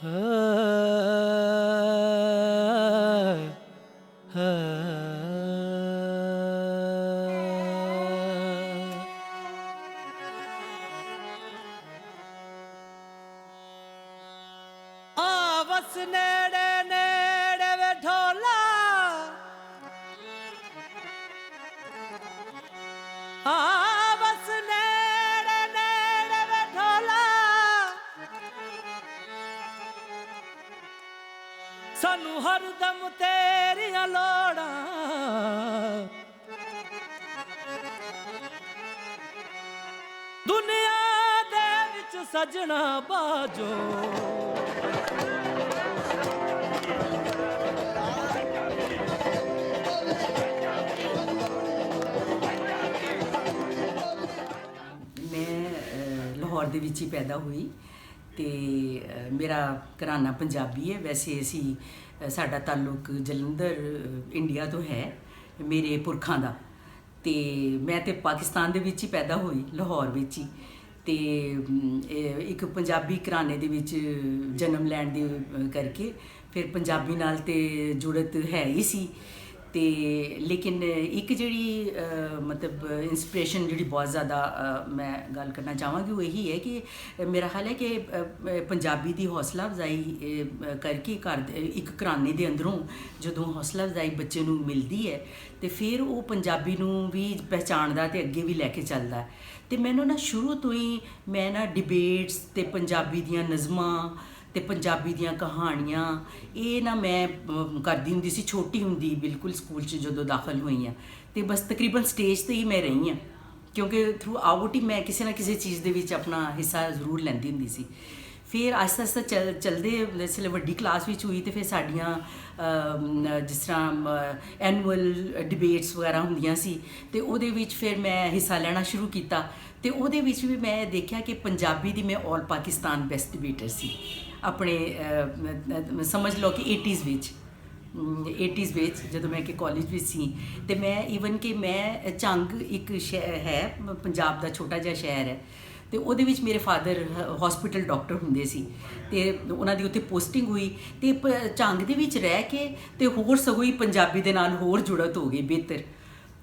बस नेड़े नेड़े वे ढोला बस नेड़े नेड़े वे ढोला सानू हरदम तेरियां लोड़ां दुनिया दे विच सजना बाजो ਲਾਹੌਰ ਦੇ ਵਿੱਚ ਹੀ ਪੈਦਾ ਹੋਈ ਤੇ ਮੇਰਾ ਘਰਾਨਾ ਪੰਜਾਬੀ ਹੈ। ਵੈਸੇ ਅਸੀਂ ਸਾਡਾ ਤਾਲੁਕ ਜਲੰਧਰ ਇੰਡੀਆ ਤੋਂ ਹੈ ਮੇਰੇ ਪੁਰਖਾਂ ਦਾ, ਤੇ ਮੈਂ ਤੇ ਪਾਕਿਸਤਾਨ ਦੇ ਵਿੱਚ ਹੀ ਪੈਦਾ ਹੋਈ, ਲਾਹੌਰ ਵਿੱਚ ਹੀ। ਤੇ ਇੱਕ ਪੰਜਾਬੀ ਘਰਾਣੇ ਦੇ ਵਿੱਚ ਜਨਮ ਲੈਣ ਦੇ ਕਰਕੇ ਫਿਰ ਪੰਜਾਬੀ ਨਾਲ ਤੇ ਜੁੜਤ ਹੈ ਹੀ ਸੀ। ਤੇ ਲੇਕਿਨ ਇੱਕ ਜਿਹੜੀ ਮਤਲਬ ਇੰਸਪੀਰੇਸ਼ਨ ਜਿਹੜੀ ਬਹੁਤ ਜ਼ਿਆਦਾ ਮੈਂ ਗੱਲ ਕਰਨਾ ਚਾਹਾਂਗੀ ਉਹ ਇਹੀ ਹੈ ਕਿ ਮੇਰਾ ਖਿਆਲ ਹੈ ਕਿ ਪੰਜਾਬੀ ਦੀ ਹੌਸਲਾ ਅਫਜ਼ਾਈ ਕਰਕੇ ਘਰ ਇੱਕ ਘਰਾਣੇ ਦੇ ਅੰਦਰੋਂ ਜਦੋਂ ਹੌਸਲਾ ਅਫਜ਼ਾਈ ਬੱਚੇ ਨੂੰ ਮਿਲਦੀ ਹੈ ਤੇ ਫਿਰ ਉਹ ਪੰਜਾਬੀ ਨੂੰ ਵੀ ਪਹਿਚਾਣਦਾ ਤੇ ਅੱਗੇ ਵੀ ਲੈ ਕੇ ਚੱਲਦਾ। ਤੇ ਮੈਨੂੰ ਨਾ ਸ਼ੁਰੂ ਤੋਂ ਹੀ ਮੈਂ ਨਾ ਡਿਬੇਟਸ ਤੇ ਪੰਜਾਬੀ ਦੀਆਂ ਨਜ਼ਮਾਂ ਤੇ ਪੰਜਾਬੀ ਦੀਆਂ ਕਹਾਣੀਆਂ ਇਹ ਨਾ ਮੈਂ ਕਰਦੀ ਹੁੰਦੀ ਸੀ ਛੋਟੀ ਹੁੰਦੀ, ਬਿਲਕੁਲ ਸਕੂਲ 'ਚ ਜਦੋਂ ਦਾਖਲ ਹੋਈ ਹਾਂ ਤੇ ਬਸ ਤਕਰੀਬਨ ਸਟੇਜ 'ਤੇ ਹੀ ਮੈਂ ਰਹੀ ਹਾਂ, ਕਿਉਂਕਿ ਥਰੂ ਆਊਟ ਹੀ ਮੈਂ ਕਿਸੇ ਨਾ ਕਿਸੇ ਚੀਜ਼ ਦੇ ਵਿੱਚ ਆਪਣਾ ਹਿੱਸਾ ਜ਼ਰੂਰ ਲੈਂਦੀ ਹੁੰਦੀ ਸੀ। ਫਿਰ ਆਹਿਸਤਾ ਆਹਿਸਤਾ ਚੱਲਦੇ ਜਿਸ ਵੇਲੇ ਵੱਡੀ ਕਲਾਸ ਵਿੱਚ ਹੋਈ ਤੇ ਫਿਰ ਸਾਡੀਆਂ ਜਿਸ ਤਰ੍ਹਾਂ ਐਨੂਅਲ ਡਿਬੇਟਸ ਵਗੈਰਾ ਹੁੰਦੀਆਂ ਸੀ ਤੇ ਉਹਦੇ ਵਿੱਚ ਫਿਰ ਮੈਂ ਹਿੱਸਾ ਲੈਣਾ ਸ਼ੁਰੂ ਕੀਤਾ। ਤੇ ਉਹਦੇ ਵਿੱਚ ਵੀ ਮੈਂ ਦੇਖਿਆ ਕਿ ਪੰਜਾਬੀ ਦੀ ਮੈਂ ਆਲ ਪਾਕਿਸਤਾਨ ਬੈਸਟ ਡਿਬੇਟਰ ਸੀ ਆਪਣੇ ਸਮਝ ਲਓ ਕਿ 80s ਵਿੱਚ ਜਦੋਂ ਮੈਂ ਕਿ ਕਾਲਜ ਵਿੱਚ ਸੀ। ਤੇ ਮੈਂ ਈਵਨ ਕਿ ਮੈਂ ਝੰਗ ਇੱਕ ਸ਼ਹਿਰ ਹੈ ਪੰਜਾਬ ਦਾ, ਛੋਟਾ ਜਿਹਾ ਸ਼ਹਿਰ ਹੈ, ਤੇ ਉਹਦੇ ਵਿੱਚ ਮੇਰੇ ਫਾਦਰ ਹਸਪੀਟਲ ਡਾਕਟਰ ਹੁੰਦੇ ਸੀ ਤੇ ਉਹਨਾਂ ਦੀ ਉੱਥੇ ਪੋਸਟਿੰਗ ਹੋਈ ਤੇ ਝੰਗ ਦੇ ਵਿੱਚ ਰਹਿ ਕੇ ਤੇ ਹੋਰ ਸਗੋਂ ਹੀ ਪੰਜਾਬੀ ਦੇ ਨਾਲ ਹੋਰ ਜੁੜਤ ਹੋ ਗਈ ਬਿਹਤਰ।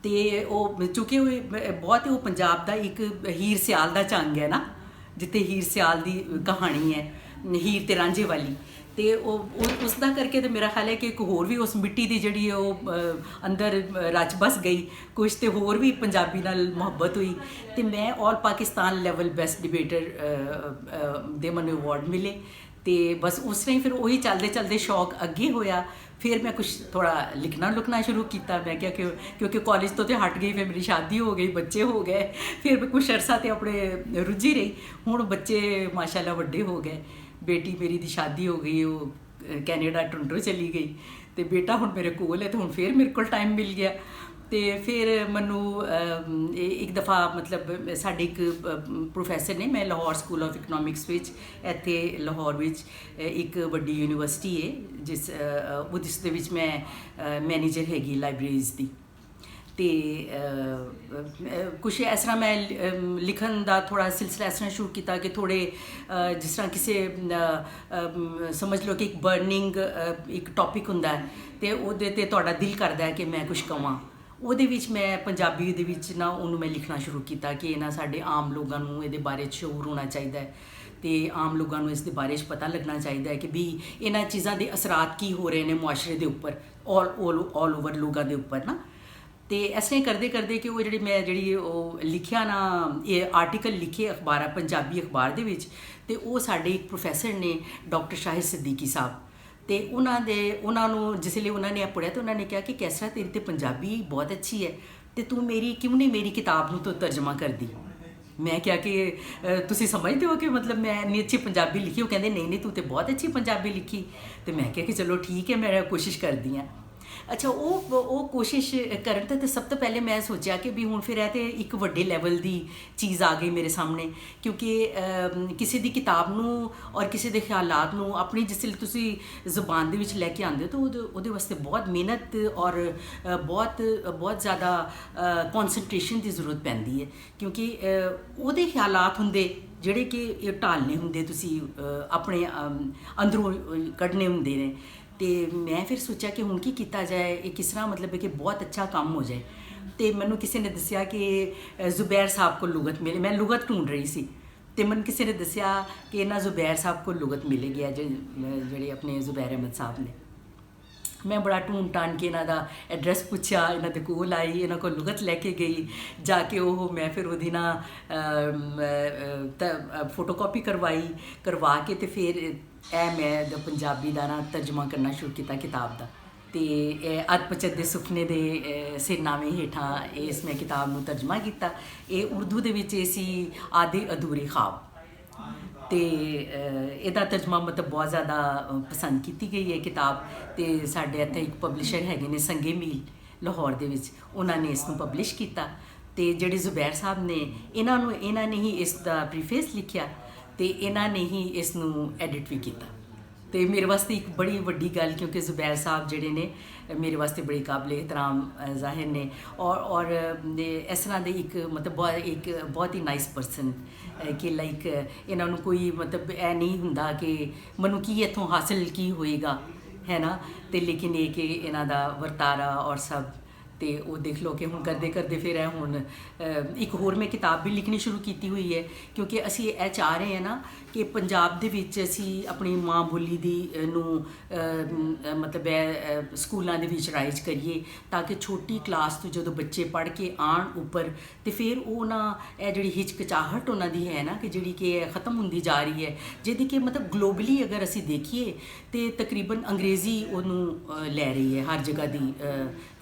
ਤੇ ਉਹ ਚੂੰਕਿ ਉਹ ਪੰਜਾਬ ਦਾ ਇੱਕ ਹੀਰ ਸਿਆਲ ਦਾ ਝੰਗ ਹੈ ਨਾ, ਜਿੱਥੇ ਹੀਰ ਸਿਆਲ ਦੀ ਕਹਾਣੀ ਹੈ, ਹੀਰ ਤੇ ਰਾਂਝੇ ਵਾਲੀ, ਤੇ ਉਹ ਉਸ ਦਾ ਕਰਕੇ ਤੇ ਮੇਰਾ ਖਿਆਲ ਹੈ ਕਿ ਇੱਕ ਹੋਰ ਵੀ ਉਸ ਮਿੱਟੀ ਦੀ ਜਿਹੜੀ ਉਹ ਅੰਦਰ ਰਚ ਬਸ ਗਈ ਕੁਛ, ਤੇ ਹੋਰ ਵੀ ਪੰਜਾਬੀ ਨਾਲ ਮੁਹੱਬਤ ਹੋਈ। ਤੇ ਮੈਂ ਆਲ ਪਾਕਿਸਤਾਨ ਲੈਵਲ ਬੈਸਟ ਡਿਬੇਟਰ ਦੇ ਮੈਨੂੰ ਅਵਾਰਡ ਮਿਲੇ ਤੇ ਬਸ ਉਸ ਤਰ੍ਹਾਂ ਹੀ ਫਿਰ ਉਹੀ ਚੱਲਦੇ ਚੱਲਦੇ ਸ਼ੌਕ ਅੱਗੇ ਹੋਇਆ। ਫਿਰ ਮੈਂ ਕੁਛ ਥੋੜ੍ਹਾ ਲਿਖਣਾ ਸ਼ੁਰੂ ਕੀਤਾ। ਮੈਂ ਕਿਹਾ ਕਿ ਕਿਉਂਕਿ ਕਾਲਜ ਤੋਂ ਤੇ ਹਟ ਗਈ, ਫਿਰ ਮੇਰੀ ਸ਼ਾਦੀ ਹੋ ਗਈ, ਬੱਚੇ ਹੋ ਗਏ, ਫਿਰ ਮੈਂ ਕੁਛ ਅਰਸਾ ਤੇ ਆਪਣੇ ਰੁੱਝੀ ਰਹੀ। ਹੁਣ ਬੱਚੇ ਮਾਸ਼ਾਅੱਲਾ ਵੱਡੇ ਹੋ ਗਏ, ਬੇਟੀ ਮੇਰੀ ਦੀ ਸ਼ਾਦੀ ਹੋ ਗਈ, ਉਹ ਕੈਨੇਡਾ ਟੋਰਾਂਟੋ ਚਲੀ ਗਈ, ਤੇ ਬੇਟਾ ਹੁਣ ਮੇਰੇ ਕੋਲ ਹੈ ਤੇ ਹੁਣ ਫਿਰ ਮੇਰੇ ਕੋਲ ਟਾਈਮ ਮਿਲ ਗਿਆ। ਤੇ ਫਿਰ ਮੈਨੂੰ ਇੱਕ ਦਫਾ ਮਤਲਬ ਸਾਡੇ ਇੱਕ ਪ੍ਰੋਫੈਸਰ ਨੇ, ਮੈਂ ਲਾਹੌਰ ਸਕੂਲ ਆਫ ਇਕਨੋਮਿਕਸ ਵਿੱਚ ਇੱਥੇ ਲਾਹੌਰ ਵਿੱਚ ਇੱਕ ਵੱਡੀ ਯੂਨੀਵਰਸਿਟੀ ਹੈ ਜਿਸ ਦੇ ਵਿੱਚ ਮੈਂ ਮੈਨੇਜਰ ਹੈਗੀ ਲਾਇਬ੍ਰੇਰੀਜ਼ ਦੀ। ਤੇ ਕੁਛ ਇਸ ਤਰ੍ਹਾਂ ਮੈਂ ਲਿਖਣ ਦਾ ਥੋੜ੍ਹਾ ਸਿਲਸਿਲਾ ਇਸ ਤਰ੍ਹਾਂ ਸ਼ੁਰੂ ਕੀਤਾ ਕਿ ਥੋੜ੍ਹੇ ਜਿਸ ਤਰ੍ਹਾਂ ਕਿਸੇ ਸਮਝ ਲਓ ਕਿ ਇੱਕ ਬਰਨਿੰਗ ਇੱਕ ਟੌਪਿਕ ਹੁੰਦਾ ਹੈ ਤੇ ਉਹਦੇ 'ਤੇ ਤੁਹਾਡਾ ਦਿਲ ਕਰਦਾ ਹੈ ਕਿ ਮੈਂ ਕੁਛ ਕਵਾਂ, ਉਹਦੇ ਵਿੱਚ ਮੈਂ ਪੰਜਾਬੀ ਦੇ ਵਿੱਚ ਨਾ ਉਹਨੂੰ ਮੈਂ ਲਿਖਣਾ ਸ਼ੁਰੂ ਕੀਤਾ ਕਿ ਇਹਨਾਂ ਸਾਡੇ ਆਮ ਲੋਕਾਂ ਨੂੰ ਇਹਦੇ ਬਾਰੇ 'ਚ ਸ਼ਊਰ ਹੋਣਾ ਚਾਹੀਦਾ ਹੈ ਤੇ ਆਮ ਲੋਕਾਂ ਨੂੰ ਇਸ ਦੇ ਬਾਰੇ 'ਚ ਪਤਾ ਲੱਗਣਾ ਚਾਹੀਦਾ ਹੈ ਕਿ ਵੀ ਇਹਨਾਂ ਚੀਜ਼ਾਂ ਦੇ ਅਸਰਾਤ ਕੀ ਹੋ ਰਹੇ ਨੇ ਮੁਆਸ਼ਰੇ ਦੇ ਉੱਪਰ, ਆਲ ਓਵਰ ਲੋਕਾਂ ਦੇ ਉੱਪਰ ਨਾ। ਤੇ ਇਸ ਤਰ੍ਹਾਂ ਕਰਦੇ ਕਿ ਉਹ ਜਿਹੜੀ ਉਹ ਲਿਖਿਆ ਨਾ, ਇਹ ਆਰਟੀਕਲ ਲਿਖੇ ਅਖਬਾਰਾਂ ਪੰਜਾਬੀ ਅਖਬਾਰ ਦੇ ਵਿੱਚ, ਤੇ ਉਹ ਸਾਡੇ ਇੱਕ ਪ੍ਰੋਫੈਸਰ ਨੇ ਡਾਕਟਰ ਸ਼ਾਹਿਦ ਸਿੱਦੀਕੀ ਸਾਹਿਬ, ਤੇ ਉਹਨਾਂ ਨੂੰ ਜਿਸ ਵੇਲੇ ਉਹਨਾਂ ਨੇ ਪੜ੍ਹਿਆ ਤੇ ਉਹਨਾਂ ਨੇ ਕਿਹਾ ਕਿ ਕੈਸਰਾ ਤੇਰੀ ਤੇ ਪੰਜਾਬੀ ਬਹੁਤ ਅੱਛੀ ਹੈ ਤੇ ਤੂੰ ਕਿਉਂ ਨਹੀਂ ਮੇਰੀ ਕਿਤਾਬ ਨੂੰ ਤੂੰ ਤਰਜਮਾ ਕਰਦੀ। ਮੈਂ ਕਿਹਾ ਕਿ ਤੁਸੀਂ ਸਮਝਦੇ ਹੋ ਕਿ ਮਤਲਬ ਮੈਂ ਇੰਨੀ ਅੱਛੀ ਪੰਜਾਬੀ ਲਿਖੀ? ਉਹ ਕਹਿੰਦੇ ਨਹੀਂ ਤੂੰ ਤੇ ਬਹੁਤ ਅੱਛੀ ਪੰਜਾਬੀ ਲਿਖੀ। ਤੇ ਮੈਂ ਕਿਹਾ ਕਿ ਚਲੋ ਠੀਕ ਹੈ, ਮੈਂ ਕੋਸ਼ਿਸ਼ ਕਰਦੀ ਹਾਂ। ਅੱਛਾ, ਉਹ ਕੋਸ਼ਿਸ਼ ਕਰਨ ਤੇ ਸਭ ਤੋਂ ਪਹਿਲੇ ਮੈਂ ਸੋਚਿਆ ਕਿ ਵੀ ਹੁਣ ਫਿਰ ਇਹ ਤਾਂ ਇੱਕ ਵੱਡੇ ਲੈਵਲ ਦੀ ਚੀਜ਼ ਆ ਗਈ ਮੇਰੇ ਸਾਹਮਣੇ, ਕਿਉਂਕਿ ਕਿਸੇ ਦੀ ਕਿਤਾਬ ਨੂੰ ਔਰ ਕਿਸੇ ਦੇ ਖਿਆਲਾਤ ਨੂੰ ਆਪਣੀ ਜਿਸ ਵੇਲੇ ਤੁਸੀਂ ਜ਼ੁਬਾਨ ਦੇ ਵਿੱਚ ਲੈ ਕੇ ਆਉਂਦੇ ਹੋ ਤਾਂ ਉਹਦੇ ਵਾਸਤੇ ਬਹੁਤ ਮਿਹਨਤ ਔਰ ਬਹੁਤ ਜ਼ਿਆਦਾ ਕੌਨਸਨਟ੍ਰੇਸ਼ਨ ਦੀ ਜ਼ਰੂਰਤ ਪੈਂਦੀ ਹੈ, ਕਿਉਂਕਿ ਉਹਦੇ ਖਿਆਲਾਤ ਹੁੰਦੇ ਜਿਹੜੇ ਕਿ ਇਹ ਢਾਲਨੇ ਹੁੰਦੇ ਤੁਸੀਂ ਆਪਣੇ ਅੰਦਰੋਂ ਕੱਢਨੇ ਹੁੰਦੇ ਨੇ। ਤੇ ਮੈਂ ਫਿਰ ਸੋਚਿਆ ਕਿ ਹੁਣ ਕੀ ਕੀਤਾ ਜਾਏ, ਇਹ ਕਿਸ ਤਰ੍ਹਾਂ ਮਤਲਬ ਹੈ ਕਿ ਬਹੁਤ ਅੱਛਾ ਕੰਮ ਹੋ ਜਾਏ। ਤੇ ਮੈਨੂੰ ਕਿਸੇ ਨੇ ਦੱਸਿਆ ਕਿ ਜ਼ੁਬੈਰ ਸਾਹਿਬ ਕੋਲ ਲੁਗਤ ਮਿਲੇ। ਮੈਂ ਲੁਗਤ ਢੂੰढ ਰਹੀ ਸੀ ਤੇ ਮੈਨੂੰ ਕਿਸੇ ਨੇ ਦੱਸਿਆ ਕਿ ਇਹਨਾਂ ਜ਼ੁਬੈਰ ਸਾਹਿਬ ਕੋਲ ਲੁਗਤ ਮਿਲੇਗੀ ਹੈ, ਜਿਹੜੇ ਆਪਣੇ ਜ਼ੁਬੈਰ ਅਹਿਮਦ ਸਾਹਿਬ ਨੇ। ਮੈਂ ਬੜਾ ਢੂੰਡ ਟਾਣ ਕੇ ਇਹਨਾਂ ਦਾ ਐਡਰੈਸ ਪੁੱਛਿਆ, ਇਹਨਾਂ ਦੇ ਕੋਲ ਆਈ, ਇਹਨਾਂ ਕੋਲ ਲੁਗਤ ਲੈ ਕੇ ਗਈ। ਜਾ ਕੇ ਉਹ ਮੈਂ ਫਿਰ ਉਹਦੀ ਨਾ ਫੋਟੋਕਾਪੀ ਕਰਵਾ ਕੇ ਤੇ ਫਿਰ ਇਹ ਮੈਂ ਪੰਜਾਬੀ ਦਾ ਨਾ ਤਰਜਮਾ ਕਰਨਾ ਸ਼ੁਰੂ ਕੀਤਾ ਕਿਤਾਬ ਦਾ। ਤੇ ਇਹ ਅਦਪਚਤ ਦੇ ਸੁਪਨੇ ਦੇ ਸਿਰਨਾਮੇ ਹੇਠਾਂ ਇਸ ਮੈਂ ਕਿਤਾਬ ਨੂੰ ਤਰਜਮਾ ਕੀਤਾ। ਇਹ ਉਰਦੂ ਦੇ ਵਿੱਚ ਇਹ ਸੀ ਆਧੇ ਅਧੂਰੇ ख्वाब। ਤੇ ਇਹਦਾ ਤਰਜਮਾ ਮਤਲਬ ਬਹੁਤ ਜ਼ਿਆਦਾ ਪਸੰਦ ਕੀਤੀ ਗਈ ਹੈ ਕਿਤਾਬ। ਤੇ ਸਾਡੇ ਇੱਥੇ ਇੱਕ ਪਬਲਿਸ਼ਰ ਹੈਗੇ ਨੇ ਸੰਗੇ ਮੀਲ ਲਾਹੌਰ ਦੇ ਵਿੱਚ, ਉਹਨਾਂ ਨੇ ਇਸ ਨੂੰ ਪਬਲਿਸ਼ ਕੀਤਾ। ਤੇ ਜਿਹੜੇ ਜ਼ੁਬੈਰ ਸਾਹਿਬ ਨੇ ਇਹਨਾਂ ਨੇ ਹੀ ਇਸ ਦਾ ਪ੍ਰੀਫੇਸ ਲਿਖਿਆ ਤੇ ਇਹਨਾਂ ਨੇ ਹੀ ਇਸ ਨੂੰ ਐਡਿਟ ਵੀ ਕੀਤਾ। ਤੇ ਮੇਰੇ ਵਾਸਤੇ ਇੱਕ ਬੜੀ ਵੱਡੀ ਗੱਲ, ਕਿਉਂਕਿ ਜ਼ੁਬੈਰ ਸਾਹਿਬ ਜਿਹੜੇ ਨੇ ਮੇਰੇ ਵਾਸਤੇ ਬੜੇ ਕਾਬਲੇ ਇਹਤਰਾਮ ਜ਼ਾਹਿਰ ਨੇ ਔਰ ਇਸ ਤਰ੍ਹਾਂ ਦੇ ਇੱਕ ਮਤਲਬ ਬਹੁਤ ਹੀ ਨਾਈਸ ਪਰਸਨ ਕਿ ਲਾਈਕ ਇਹਨਾਂ ਨੂੰ ਕੋਈ ਮਤਲਬ ਇਹ ਨਹੀਂ ਹੁੰਦਾ ਕਿ ਮੈਨੂੰ ਕੀ ਇੱਥੋਂ ਹਾਸਿਲ ਕੀ ਹੋਏਗਾ, ਹੈ ਨਾ। ਤੇ ਲੇਕਿਨ ਇਹ ਕਿ ਇਹਨਾਂ ਦਾ ਵਰਤਾਰਾ ਔਰ ਸਭ, ਤੇ ਉਹ ਦੇਖ ਲਓ ਕਿ ਹੁਣ ਕਰਦੇ ਫਿਰ ਇਹ ਹੁਣ ਇੱਕ ਹੋਰ ਮੈਂ ਕਿਤਾਬ ਵੀ ਲਿਖਣੀ ਸ਼ੁਰੂ ਕੀਤੀ ਹੋਈ ਹੈ, ਕਿਉਂਕਿ ਅਸੀਂ ਇਹ ਚਾਹ ਰਹੇ ਹਾਂ ਨਾ ਕਿ ਪੰਜਾਬ ਦੇ ਵਿੱਚ ਅਸੀਂ ਆਪਣੀ ਮਾਂ ਬੋਲੀ ਦੀ ਨੂੰ ਮਤਲਬ ਸਕੂਲਾਂ ਦੇ ਵਿੱਚ ਰਾਈਜ਼ ਕਰੀਏ, ਤਾਂ ਕਿ ਛੋਟੀ ਕਲਾਸ ਤੋਂ ਜਦੋਂ ਬੱਚੇ ਪੜ੍ਹ ਕੇ ਆਉਣ ਉੱਪਰ ਤੇ ਫਿਰ ਉਹ ਨਾ ਇਹ ਜਿਹੜੀ ਹਿਚਕਚਾਹਟ ਉਹਨਾਂ ਦੀ ਹੈ ਨਾ ਕਿ ਜਿਹੜੀ ਕਿ ਖਤਮ ਹੁੰਦੀ ਜਾ ਰਹੀ ਹੈ, ਜਿਹਦੀ ਕਿ ਮਤਲਬ ਗਲੋਬਲੀ ਅਗਰ ਅਸੀਂ ਦੇਖੀਏ ਤੇ ਤਕਰੀਬਨ ਅੰਗਰੇਜ਼ੀ ਉਹਨੂੰ ਲੈ ਰਹੀ ਹੈ ਹਰ ਜਗ੍ਹਾ ਦੀ,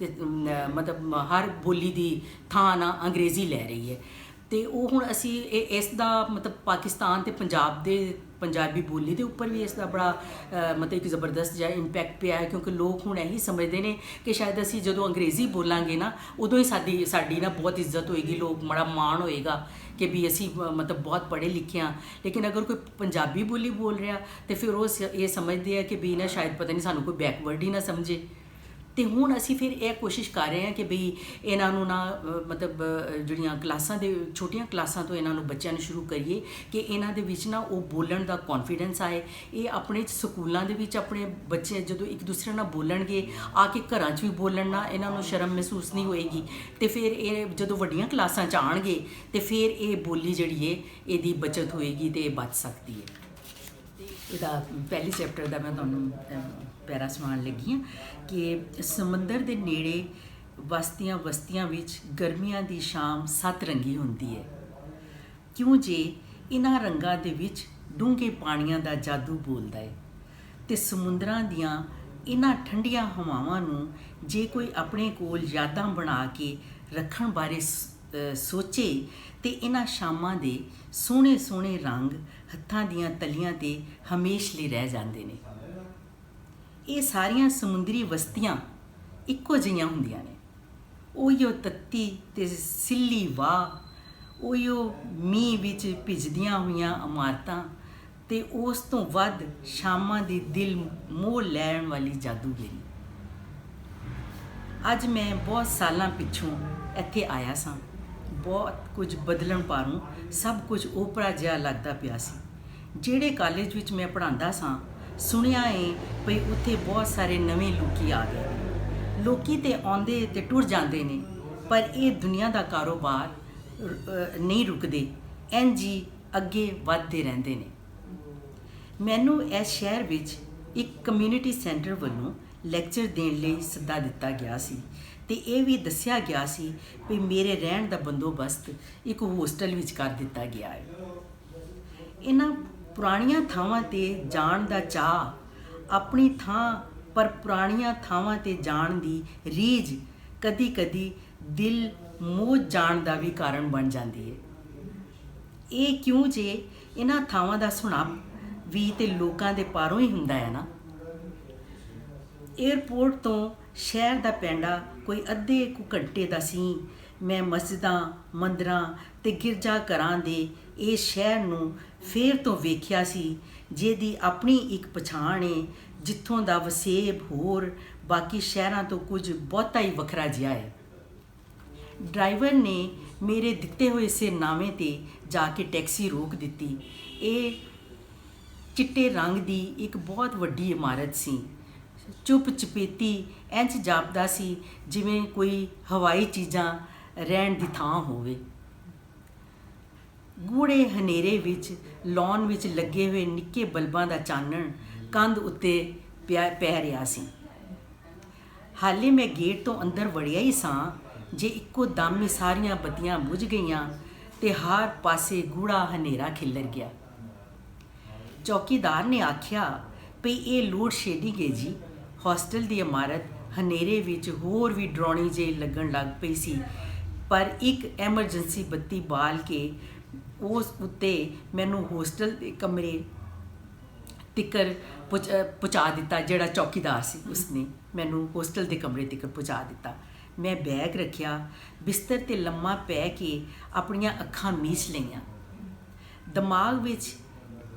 ਮਤਲਬ ਹਰ ਬੋਲੀ ਦੀ ਥਾਂ ਨਾ ਅੰਗਰੇਜ਼ੀ ਲੈ ਰਹੀ ਹੈ। ਤੇ ਉਹ ਹੁਣ ਅਸੀਂ ਇਸ ਦਾ ਮਤਲਬ ਪਾਕਿਸਤਾਨ ਤੇ ਪੰਜਾਬ ਦੇ ਪੰਜਾਬੀ ਬੋਲੀ ਦੇ ਉੱਪਰ ਵੀ ਇਸ ਦਾ ਬੜਾ ਮਤਲਬ ਇੱਕ ਜ਼ਬਰਦਸਤ ਜਿਹਾ ਇੰਪੈਕਟ ਪਿਆ ਹੈ, ਕਿਉਂਕਿ ਲੋਕ ਹੁਣ ਇਹੀ ਸਮਝਦੇ ਨੇ ਕਿ ਸ਼ਾਇਦ ਅਸੀਂ ਜਦੋਂ ਅੰਗਰੇਜ਼ੀ ਬੋਲਾਂਗੇ ਨਾ ਉਦੋਂ ਹੀ ਸਾਡੀ ਨਾ ਬਹੁਤ ਇੱਜ਼ਤ ਹੋਏਗੀ, ਲੋਕ ਬੜਾ ਮਾਣ ਹੋਏਗਾ ਕਿ ਵੀ ਅਸੀਂ ਮਤਲਬ ਬਹੁਤ ਪੜ੍ਹੇ ਲਿਖੇ ਹਾਂ। ਲੇਕਿਨ ਅਗਰ ਕੋਈ ਪੰਜਾਬੀ ਬੋਲੀ ਬੋਲ ਰਿਹਾ ਤੇ ਫਿਰ ਉਹ ਇਹ ਸਮਝਦੇ ਆ ਕਿ ਵੀ ਨਾ ਸ਼ਾਇਦ ਪਤਾ ਨਹੀਂ ਸਾਨੂੰ ਕੋਈ ਬੈਕਵਰਡ ਹੀ ਨਾ ਸਮਝੇ। ਤੇ ਹੁਣ ਅਸੀਂ ਫਿਰ ਇਹ ਕੋਸ਼ਿਸ਼ ਕਰ ਰਹੇ ਹਾਂ ਕਿ ਬਈ ਇਹਨਾਂ ਨੂੰ ਨਾ ਮਤਲਬ ਜਿਹੜੀਆਂ ਕਲਾਸਾਂ ਦੇ ਛੋਟੀਆਂ ਕਲਾਸਾਂ ਤੋਂ ਇਹਨਾਂ ਨੂੰ ਬੱਚਿਆਂ ਨੂੰ ਸ਼ੁਰੂ ਕਰੀਏ ਕਿ ਇਹਨਾਂ ਦੇ ਵਿੱਚ ਨਾ ਉਹ ਬੋਲਣ ਦਾ ਕੌਨਫੀਡੈਂਸ ਆਏ। ਇਹ ਆਪਣੇ ਸਕੂਲਾਂ ਦੇ ਵਿੱਚ ਆਪਣੇ ਬੱਚੇ ਜਦੋਂ ਇੱਕ ਦੂਸਰੇ ਨਾਲ ਬੋਲਣਗੇ, ਆ ਕੇ ਘਰਾਂ 'ਚ ਵੀ ਬੋਲਣ ਨਾ ਇਹਨਾਂ ਨੂੰ ਸ਼ਰਮ ਮਹਿਸੂਸ ਨਹੀਂ ਹੋਏਗੀ। ਤੇ ਫਿਰ ਇਹ ਜਦੋਂ ਵੱਡੀਆਂ ਕਲਾਸਾਂ 'ਚ ਆਉਣਗੇ ਤੇ ਫਿਰ ਇਹ ਬੋਲੀ ਜਿਹੜੀ ਹੈ ਇਹਦੀ ਬਚਤ ਹੋਏਗੀ ਤੇ ਇਹ ਬਚ ਸਕਦੀ ਹੈ। ਇਹਦਾ ਪਹਿਲੀ ਚੈਪਟਰ ਦਾ ਮੈਂ ਤੁਹਾਨੂੰ ਪੈਰਾ ਸੁਣਾਉਣ ਲੱਗੀ ਹਾਂ ਕਿ ਸਮੁੰਦਰ ਦੇ ਨੇੜੇ ਬਸਤੀਆਂ ਵਿੱਚ ਗਰਮੀਆਂ ਦੀ ਸ਼ਾਮ ਸੱਤ ਰੰਗੀ ਹੁੰਦੀ ਹੈ, ਕਿਉਂ ਜੇ ਇਹਨਾਂ ਰੰਗਾਂ ਦੇ ਵਿੱਚ ਡੂੰਘੇ ਪਾਣੀਆਂ ਦਾ ਜਾਦੂ ਬੋਲਦਾ ਹੈ। ਤੇ ਸਮੁੰਦਰਾਂ ਦੀਆਂ ਇਹਨਾਂ ਠੰਡੀਆਂ ਹਵਾਵਾਂ ਨੂੰ ਜੇ ਕੋਈ ਆਪਣੇ ਕੋਲ ਯਾਦਾਂ ਬਣਾ ਕੇ ਰੱਖਣ ਬਾਰੇ ਸੋਚੇ ਤੇ ਇਹਨਾਂ ਸ਼ਾਮਾਂ ਦੇ ਸੋਹਣੇ ਸੋਹਣੇ ਰੰਗ ਹੱਥਾਂ ਦੀਆਂ ਤਲੀਆਂ ਤੇ ਹਮੇਸ਼ ਲਈ ਰਹਿ ਜਾਂਦੇ ਨੇ। ਇਹ ਸਾਰੀਆਂ ਸਮੁੰਦਰੀ ਬਸਤੀਆਂ ਇੱਕੋ ਜਿਹੀਆਂ ਹੁੰਦੀਆਂ ਨੇ, ਉਹੀਓ ਤੱਤੀ ਤੇ ਸਿੱਲੀ ਵਾਹ, ਉਹੀਓ ਮੀਂਹ ਵਿੱਚ ਭਿੱਜਦੀਆਂ ਹੋਈਆਂ ਇਮਾਰਤਾਂ ਤੇ ਉਸ ਤੋਂ ਵੱਧ ਸ਼ਾਮਾਂ ਦੀ ਦਿਲ ਮੋਹ ਲੈਣ ਵਾਲੀ ਜਾਦੂਗਰੀ। ਅੱਜ ਮੈਂ ਬਹੁਤ ਸਾਲਾਂ ਪਿੱਛੋਂ ਇੱਥੇ ਆਇਆ ਸਾਂ। ਬਹੁਤ ਕੁਝ ਬਦਲਣ ਪਾਰੋਂ ਸਭ ਕੁਝ ਓਪਰਾ ਜਿਹਾ ਲੱਗਦਾ ਪਿਆ ਸੀ। ਜਿਹੜੇ ਕਾਲਜ ਵਿੱਚ ਮੈਂ ਪੜ੍ਹਾਉਂਦਾ ਸਾਂ, ਸੁਣਿਆ ਏ ਭਈ ਉੱਥੇ ਬਹੁਤ ਸਾਰੇ ਨਵੇਂ ਲੋਕੀ ਆ ਗਏ। ਲੋਕੀ ਤੇ ਆਉਂਦੇ ਤੇ ਟੁਰ ਜਾਂਦੇ ਨੇ, ਪਰ ਇਹ ਦੁਨੀਆ ਦਾ ਕਾਰੋਬਾਰ ਨਹੀਂ ਰੁਕਦੇ, ਇੰਝ ਹੀ ਅੱਗੇ ਵੱਧਦੇ ਰਹਿੰਦੇ ਨੇ। ਮੈਨੂੰ ਇਸ ਸ਼ਹਿਰ ਵਿੱਚ ਇੱਕ ਕਮਿਊਨਿਟੀ ਸੈਂਟਰ ਵੱਲੋਂ ਲੈਕਚਰ ਦੇਣ ਲਈ ਸੱਦਾ ਦਿੱਤਾ ਗਿਆ ਸੀ ਤੇ ਇਹ ਵੀ ਦੱਸਿਆ ਗਿਆ ਸੀ ਕਿ ਮੇਰੇ ਰਹਿਣ ਦਾ ਬੰਦੋਬਸਤ ਇੱਕ ਹੋਸਟਲ ਵਿੱਚ ਕਰ ਦਿੱਤਾ ਗਿਆ ਹੈ। ਇਹਨਾਂ ਪੁਰਾਣੀਆਂ ਥਾਵਾਂ ਤੇ ਜਾਣ ਦਾ ਚਾਅ ਆਪਣੀ ਥਾਂ, ਪਰ ਪੁਰਾਣੀਆਂ ਥਾਵਾਂ ਤੇ ਜਾਣ ਦੀ ਰੀਝ ਕਦੀ-ਕਦੀ ਦਿਲ ਮੋਹ ਜਾਣ ਦਾ ਵੀ ਕਾਰਨ ਬਣ ਜਾਂਦੀ ਹੈ। ਇਹ ਕਿਉਂ ਜੇ ਇਹਨਾਂ ਥਾਵਾਂ ਦਾ ਸੁਣਾਪ ਵੀ ਤੇ ਲੋਕਾਂ ਦੇ ਪਾਰੋਂ ਹੀ ਹੁੰਦਾ ਹੈ ਨਾ। ਏਅਰਪੋਰਟ ਤੋਂ ਸ਼ਹਿਰ ਦਾ ਪੈਂਡਾ ਕੋਈ ਅੱਧੇ ਕੁ ਘੰਟੇ ਦਾ ਸੀ। ਮੈਂ ਮਸਜਿਦਾਂ, ਮੰਦਰਾਂ ਤੇ ਗਿਰਜਾ ਘਰਾਂ ਦੇ ਇਸ ਸ਼ਹਿਰ ਨੂੰ ਫੇਰ ਤੋਂ ਵੇਖਿਆ ਸੀ, ਜਿਹਦੀ ਆਪਣੀ ਇੱਕ ਪਛਾਣ ਏ, ਜਿੱਥੋਂ ਦਾ ਵਸੇਬ ਹੋਰ ਬਾਕੀ ਸ਼ਹਿਰਾਂ ਤੋਂ ਕੁਝ ਬਹੁਤਾ ਹੀ ਵੱਖਰਾ ਜਿਹਾ ਹੈ। ਡਰਾਈਵਰ ਨੇ ਮੇਰੇ ਦਿੱਤੇ ਹੋਏ ਸਿਰਨਾਵੇਂ ਤੇ ਜਾ ਕੇ ਟੈਕਸੀ ਰੋਕ ਦਿੱਤੀ। ਇਹ ਚਿੱਟੇ ਰੰਗ ਦੀ ਇੱਕ ਬਹੁਤ ਵੱਡੀ ਇਮਾਰਤ ਸੀ। ਚੁੱਪ ਚਪੀਤੀ ਇੰਝ ਜਾਪਦਾ ਸੀ ਜਿਵੇਂ ਕੋਈ ਹਵਾਈ ਚੀਜ਼ਾਂ ਰਹਿਣ ਦੀ ਥਾਂ ਹੋਵੇ। ਗੂੜੇ ਹਨੇਰੇ ਵਿੱਚ ਲੌਨ ਵਿੱਚ ਲੱਗੇ ਹੋਏ ਨਿੱਕੇ ਬਲਬਾਂ ਦਾ ਚਾਨਣ ਕੰਧ ਉੱਤੇ ਪੈ ਰਿਹਾ ਸੀ। ਹਾਲੇ ਮੈਂ ਗੇਟ ਤੋਂ ਅੰਦਰ ਵੜਿਆ ਹੀ ਸਾਂ ਜੇ ਇੱਕੋ ਦਮ ਹੀ ਸਾਰੀਆਂ ਬੱਤੀਆਂ ਬੁਝ ਗਈਆਂ ਤੇ ਹਰ ਪਾਸੇ ਗੂੜਾ ਹਨੇਰਾ ਖਿਲਰ ਗਿਆ। ਚੌਕੀਦਾਰ ਨੇ ਆਖਿਆ ਵੀ ਇਹ ਲੋਡ ਸ਼ੇਡਿੰਗ ਹੈ ਜੀ। ਹੌਸਟਲ ਦੀ ਇਮਾਰਤ ਹਨੇਰੇ ਵਿੱਚ ਹੋਰ ਵੀ ਡਰਾਉਣੀ ਜਿਹੀ ਲੱਗਣ ਲੱਗ ਪਈ ਸੀ, ਪਰ ਇੱਕ ਐਮਰਜੈਂਸੀ ਬੱਤੀ ਬਾਲ ਕੇ ਉਸ ਉੱਤੇ ਮੈਨੂੰ ਹੋਸਟਲ ਦੇ ਕਮਰੇ ਤਿੱਕਰ ਪਹੁੰਚਾ ਦਿੱਤਾ। ਜਿਹੜਾ ਚੌਕੀਦਾਰ ਸੀ ਉਸਨੇ ਮੈਨੂੰ ਹੋਸਟਲ ਦੇ ਕਮਰੇ ਤਿੱਕਰ ਪਹੁੰਚਾ ਦਿੱਤਾ। ਮੈਂ ਬੈਗ ਰੱਖਿਆ, ਬਿਸਤਰ 'ਤੇ ਲੰਮਾ ਪੈ ਕੇ ਆਪਣੀਆਂ ਅੱਖਾਂ ਮੀਚ ਲਈਆਂ। ਦਿਮਾਗ ਵਿੱਚ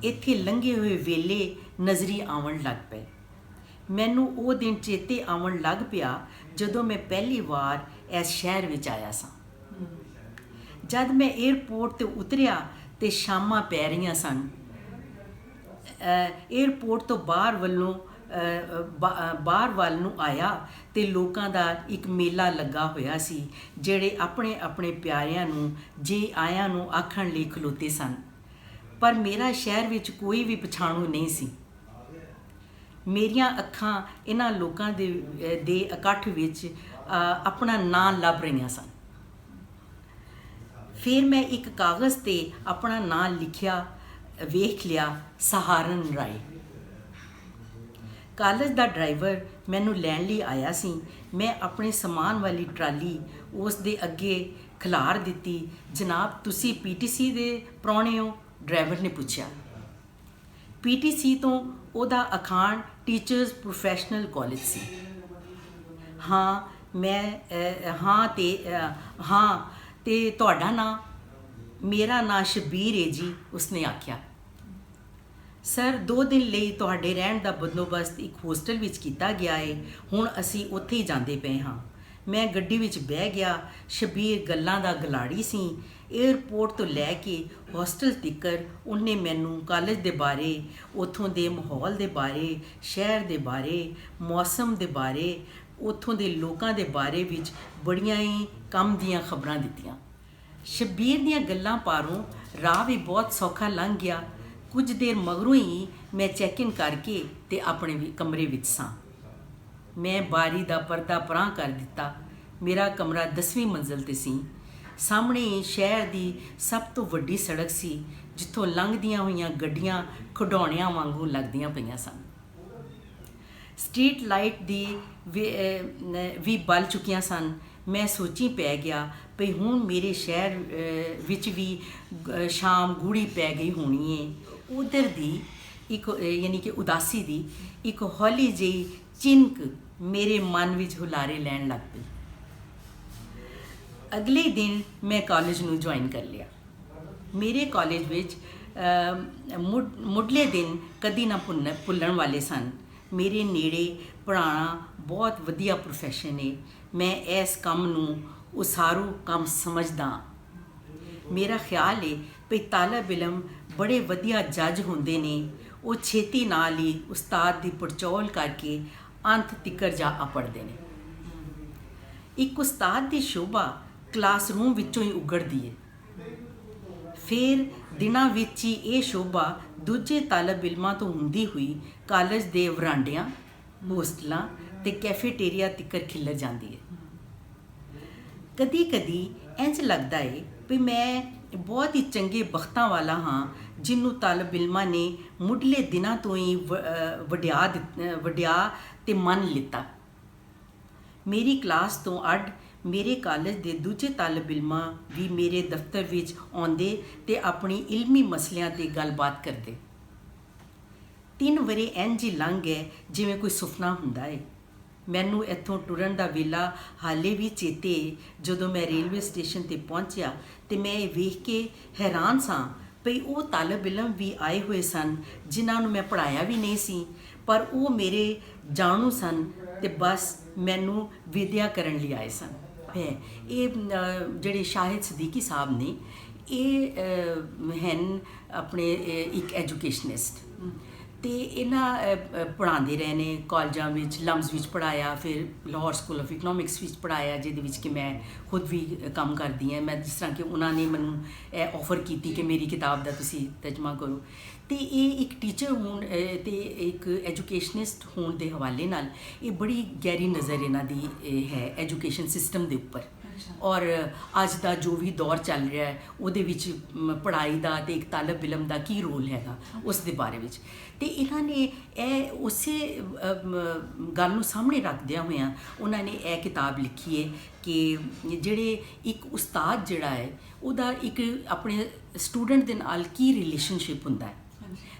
ਇੱਥੇ ਲੰਘੇ ਹੋਏ ਵੇਲੇ ਨਜ਼ਰੀ ਆਉਣ ਲੱਗ ਪਏ। ਮੈਨੂੰ ਉਹ ਦਿਨ ਚੇਤੇ ਆਉਣ ਲੱਗ ਪਿਆ ਜਦੋਂ ਮੈਂ ਪਹਿਲੀ ਵਾਰ ਇਸ ਸ਼ਹਿਰ ਵਿੱਚ ਆਇਆ ਸਾਂ। ਜਦ ਮੈਂ ਏਅਰਪੋਰਟ 'ਤੇ ਉਤਰਿਆ ਤੇ ਸ਼ਾਮਾਂ ਪੈ ਰਹੀਆਂ ਸਨ। ਏਅਰਪੋਰਟ ਤੋਂ ਬਾਹਰ ਵੱਲ ਨੂੰ ਆਇਆ ਤੇ ਲੋਕਾਂ ਦਾ ਇੱਕ ਮੇਲਾ ਲੱਗਾ ਹੋਇਆ ਸੀ, ਜਿਹੜੇ ਆਪਣੇ ਆਪਣੇ ਪਿਆਰਿਆਂ ਨੂੰ ਜੇ ਆਇਆਂ ਨੂੰ ਆਖਣ ਲਈ ਖਲੋਤੇ ਸਨ। ਪਰ ਮੇਰਾ ਸ਼ਹਿਰ ਵਿੱਚ ਕੋਈ ਵੀ ਪਛਾਣੂ ਨਹੀਂ ਸੀ। ਮੇਰੀਆਂ ਅੱਖਾਂ ਇਹਨਾਂ ਲੋਕਾਂ ਦੇ ਇਕੱਠ ਵਿੱਚ ਆਪਣਾ ਨਾਂ ਲੱਭ ਰਹੀਆਂ ਸਨ। ਫਿਰ ਮੈਂ ਇੱਕ ਕਾਗਜ਼ 'ਤੇ ਆਪਣਾ ਨਾਂ ਲਿਖਿਆ ਵੇਖ ਲਿਆ, ਸਹਾਰਨ ਰਾਏ। ਕਾਲਜ ਦਾ ਡਰਾਈਵਰ ਮੈਨੂੰ ਲੈਣ ਲਈ ਆਇਆ ਸੀ। ਮੈਂ ਆਪਣੇ ਸਮਾਨ ਵਾਲੀ ਟਰਾਲੀ ਉਸ ਦੇ ਅੱਗੇ ਖਿਲਾਰ ਦਿੱਤੀ। ਜਨਾਬ, ਤੁਸੀਂ ਪੀਟੀਸੀ ਦੇ ਪ੍ਰਾਹੁਣੇ ਹੋ? ਡਰਾਈਵਰ ਨੇ ਪੁੱਛਿਆ। ਪੀਟੀਸੀ ਤੋਂ ਉਹਦਾ ਅਖਾਣ ਟੀਚਰਸ ਪ੍ਰੋਫੈਸ਼ਨਲ ਕਾਲਜ ਸੀ। ਹਾਂ ਤੇ ਤੁਹਾਡਾ ਨਾਂ? ਮੇਰਾ ਨਾਂ ਸ਼ਬੀਰ ਹੈ ਜੀ, ਉਸਨੇ ਆਖਿਆ। ਸਰ, 2 ਦਿਨ ਲਈ ਤੁਹਾਡੇ ਰਹਿਣ ਦਾ ਬੰਦੋਬਸਤ ਇੱਕ ਹੋਸਟਲ ਵਿੱਚ ਕੀਤਾ ਗਿਆ ਹੈ। ਹੁਣ ਅਸੀਂ ਉੱਥੇ ਹੀ ਜਾਂਦੇ ਪਏ ਹਾਂ। ਮੈਂ ਗੱਡੀ ਵਿੱਚ ਬਹਿ ਗਿਆ। ਸ਼ਬੀਰ ਗੱਲਾਂ ਦਾ ਗਲਾੜੀ ਸੀ। ਏਅਰਪੋਰਟ ਤੋਂ ਲੈ ਕੇ ਹੋਸਟਲ ਤੀਕਰ ਉਹਨੇ ਮੈਨੂੰ ਕਾਲਜ ਦੇ ਬਾਰੇ, ਉੱਥੋਂ ਦੇ ਮਾਹੌਲ ਦੇ ਬਾਰੇ, ਸ਼ਹਿਰ ਦੇ ਬਾਰੇ, ਮੌਸਮ ਦੇ ਬਾਰੇ, ਉੱਥੋਂ ਦੇ ਲੋਕਾਂ ਦੇ ਬਾਰੇ ਵਿੱਚ ਬੜੀਆਂ ਹੀ ਕੰਮ ਦੀਆਂ ਖਬਰਾਂ ਦਿੱਤੀਆਂ। ਸ਼ਬੀਰ ਦੀਆਂ ਗੱਲਾਂ ਪਾਰੋਂ ਰਾਹ ਵੀ ਬਹੁਤ ਸੌਖਾ ਲੰਘ ਗਿਆ। ਕੁਝ ਦੇਰ ਮਗਰੋਂ ਹੀ ਮੈਂ ਚੈੱਕ ਇਨ ਕਰਕੇ ਤੇ ਆਪਣੇ ਕਮਰੇ ਵਿੱਚ ਸਾਂ। ਮੈਂ ਬਾਰੀ ਦਾ ਪਰਦਾ ਪਰਾਂ ਕਰ ਦਿੱਤਾ। ਮੇਰਾ ਕਮਰਾ 10ਵੀਂ ਮੰਜ਼ਲ 'ਤੇ ਸੀ। ਸਾਹਮਣੇ ਸ਼ਹਿਰ ਦੀ ਸਭ ਤੋਂ ਵੱਡੀ ਸੜਕ ਸੀ, ਜਿੱਥੋਂ ਲੰਘਦੀਆਂ ਹੋਈਆਂ ਗੱਡੀਆਂ ਖਿਡੌਣਿਆਂ ਵਾਂਗੂ ਲੱਗਦੀਆਂ ਪਈਆਂ ਸਨ। ਸਟਰੀਟ ਲਾਈਟ ਦੀ ਵੀ ਬਲ ਚੁੱਕੀਆਂ ਸਨ। ਮੈਂ ਸੋਚੀ ਪੈ ਗਿਆ ਵੀ ਹੁਣ ਮੇਰੇ ਸ਼ਹਿਰ ਵਿੱਚ ਵੀ ਸ਼ਾਮ ਗੂੜੀ ਪੈ ਗਈ ਹੋਣੀ ਏ। ਉਧਰ ਦੀ ਇੱਕ ਯਾਨੀ ਕਿ ਉਦਾਸੀ ਦੀ ਇੱਕ ਹੌਲੀ ਜਿਹੀ ਚਿੰਕ ਮੇਰੇ ਮਨ ਵਿੱਚ ਹੁਲਾਰੇ ਲੈਣ ਲੱਗ ਪਈ। ਅਗਲੇ ਦਿਨ ਮੈਂ ਕਾਲਜ ਨੂੰ ਜੁਆਇਨ ਕਰ ਲਿਆ। ਮੇਰੇ ਕਾਲਜ ਵਿੱਚ ਮੁੱਢਲੇ ਦਿਨ ਕਦੀ ਨਾ ਭੁੱਲਣ ਵਾਲੇ ਸਨ। ਮੇਰੇ ਨੇੜੇ ਪੜ੍ਹਾਉਣਾ ਬਹੁਤ ਵਧੀਆ ਪ੍ਰੋਫੈਸ਼ਨ ਹੈ। ਮੈਂ ਇਸ ਕੰਮ ਨੂੰ ਉਸਾਰੂ ਕੰਮ ਸਮਝਦਾ। ਮੇਰਾ ਖਿਆਲ ਹੈ ਵੀ ਤਾਲਬ ਇਲਮ ਬੜੇ ਵਧੀਆ ਜੱਜ ਹੁੰਦੇ ਨੇ। ਉਹ ਛੇਤੀ ਨਾਲ ਹੀ ਉਸਤਾਦ ਦੀ ਪੜਚੋਲ ਕਰਕੇ ਅੰਤ ਤਿੱਕਰ ਜਾ ਪੜ੍ਹਦੇ ਨੇ। ਇੱਕ ਉਸਤਾਦ ਦੀ ਸ਼ੋਭਾ ਕਲਾਸਰੂਮ ਵਿੱਚੋਂ ਹੀ ਉਗੜਦੀ ਹੈ। ਫਿਰ ਦਿਨਾਂ ਵਿੱਚ ਹੀ ਇਹ ਸ਼ੋਭਾ ਦੂਜੇ ਤਾਲਬ ਇਲਮਾਂ ਤੋਂ ਹੁੰਦੀ ਹੋਈ ਕਾਲਜ ਦੇ ਵਰਾਂਡਿਆਂ, ਹੋਸਟਲਾਂ ਤੇ ਕੈਫੇਟੇਰੀਆ ਤਿੱਕਰ ਖਿਲਰ ਜਾਂਦੀ ਹੈ। ਕਦੀ ਕਦੀ ਇੰਝ ਲੱਗਦਾ ਹੈ ਵੀ ਮੈਂ ਬਹੁਤ ਹੀ ਚੰਗੇ ਬਖਤਾਂ ਵਾਲਾ ਹਾਂ, ਜਿਹਨੂੰ ਤਾਲਬ ਇਲਮਾਂ ਨੇ ਮੁੱਢਲੇ ਦਿਨਾਂ ਤੋਂ ਹੀ ਵਡਿਆ ਤੇ ਮੰਨ ਲਿੱਤਾ। ਮੇਰੀ ਕਲਾਸ ਤੋਂ ਅੱਡ ਮੇਰੇ ਕਾਲਜ ਦੇ ਦੂਜੇ ਤਾਲਬ ਇਲਮਾਂ ਵੀ ਮੇਰੇ ਦਫ਼ਤਰ ਵਿੱਚ ਆਉਂਦੇ ਤੇ ਆਪਣੀ ਇਲਮੀ ਮਸਲਿਆਂ 'ਤੇ ਗੱਲਬਾਤ ਕਰਦੇ। 3 ਵਰ੍ਹੇ ਇੰਝ ਹੀ ਲੰਘ ਗਏ ਜਿਵੇਂ ਕੋਈ ਸੁਪਨਾ ਹੁੰਦਾ ਹੈ। ਮੈਨੂੰ ਇੱਥੋਂ ਟੁਰਨ ਦਾ ਵੇਲਾ ਹਾਲੇ ਵੀ ਚੇਤੇ। ਜਦੋਂ ਮੈਂ ਰੇਲਵੇ ਸਟੇਸ਼ਨ 'ਤੇ ਪਹੁੰਚਿਆ ਤੇ ਮੈਂ ਇਹ ਵੇਖ ਕੇ ਹੈਰਾਨ ਸਾਂ ਵੀ ਉਹ ਤਾਲਬ ਇਲਮ ਵੀ ਆਏ ਹੋਏ ਸਨ ਜਿਨ੍ਹਾਂ ਨੂੰ ਮੈਂ ਪੜ੍ਹਾਇਆ ਵੀ ਨਹੀਂ ਸੀ, ਪਰ ਉਹ ਮੇਰੇ ਜਾਣੂ ਸਨ ਤੇ ਬਸ ਮੈਨੂੰ ਵਿਦਿਆ ਕਰਨ ਲਈ ਆਏ ਸਨ। है ये ਜਿਹੜੇ ਸ਼ਾਹਿਦ ਸਦੀਕੀ ਸਾਹਿਬ ਨੇ ਇਹ ਹਨ ਆਪਣੇ ਇੱਕ ਐਜੂਕੇਸ਼ਨਿਸਟ ਤੇ ਇਹਨਾਂ ਪੜ੍ਹਾਉਂਦੇ ਰਹੇ ਨੇ ਕਾਲਜਾਂ ਵਿੱਚ ਲਮਸ ਵਿੱਚ ਪੜ੍ਹਾਇਆ ਫਿਰ ਲਾਹੌਰ ਸਕੂਲ ਆਫ ਇਕਨੋਮਿਕਸ ਵਿੱਚ ਪੜ੍ਹਾਇਆ ਜਿਹਦੇ ਵਿੱਚ ਕਿ ਮੈਂ ਖੁਦ ਵੀ ਕੰਮ ਕਰਦੀ ਹਾਂ ਮੈਂ ਜਿਸ ਤਰ੍ਹਾਂ ਕਿ ਉਹਨਾਂ ਨੇ ਮੈਨੂੰ ਇਹ ਆਫਰ ਕੀਤੀ ਕਿ ਮੇਰੀ ਕਿਤਾਬ ਦਾ ਤੁਸੀਂ ਤਰਜਮਾ ਕਰੋ ਤੇ ਇਹ ਇੱਕ ਟੀਚਰ ਹੋਣ ਤੇ ਇੱਕ ਐਜੂਕੇਸ਼ਨਿਸਟ ਹੋਣ ਦੇ ਹਵਾਲੇ ਨਾਲ ਇਹ ਬੜੀ ਗਹਿਰੀ ਨਜ਼ਰ ਇਹਨਾਂ ਦੀ ਹੈ ਐਜੂਕੇਸ਼ਨ ਸਿਸਟਮ ਦੇ ਉੱਪਰ ਔਰ ਅੱਜ ਦਾ ਜੋ ਵੀ ਦੌਰ ਚੱਲ ਰਿਹਾ ਹੈ ਉਹਦੇ ਵਿੱਚ ਪੜ੍ਹਾਈ ਦਾ ਅਤੇ ਇੱਕ ਤਾਲਬ ਇਲਮ ਦਾ ਕੀ ਰੋਲ ਹੈਗਾ ਉਸ ਦੇ ਬਾਰੇ ਵਿੱਚ ਅਤੇ ਇਹਨਾਂ ਨੇ ਇਹ ਉਸੇ ਗੱਲ ਨੂੰ ਸਾਹਮਣੇ ਰੱਖਦਿਆਂ ਹੋਇਆਂ ਉਹਨਾਂ ਨੇ ਇਹ ਕਿਤਾਬ ਲਿਖੀ ਹੈ ਕਿ ਜਿਹੜੇ ਇੱਕ ਉਸਤਾਦ ਜਿਹੜਾ ਹੈ ਉਹਦਾ ਇੱਕ ਆਪਣੇ ਸਟੂਡੈਂਟ ਦੇ ਨਾਲ ਕੀ ਰਿਲੇਸ਼ਨਸ਼ਿਪ ਹੁੰਦਾ ਹੈ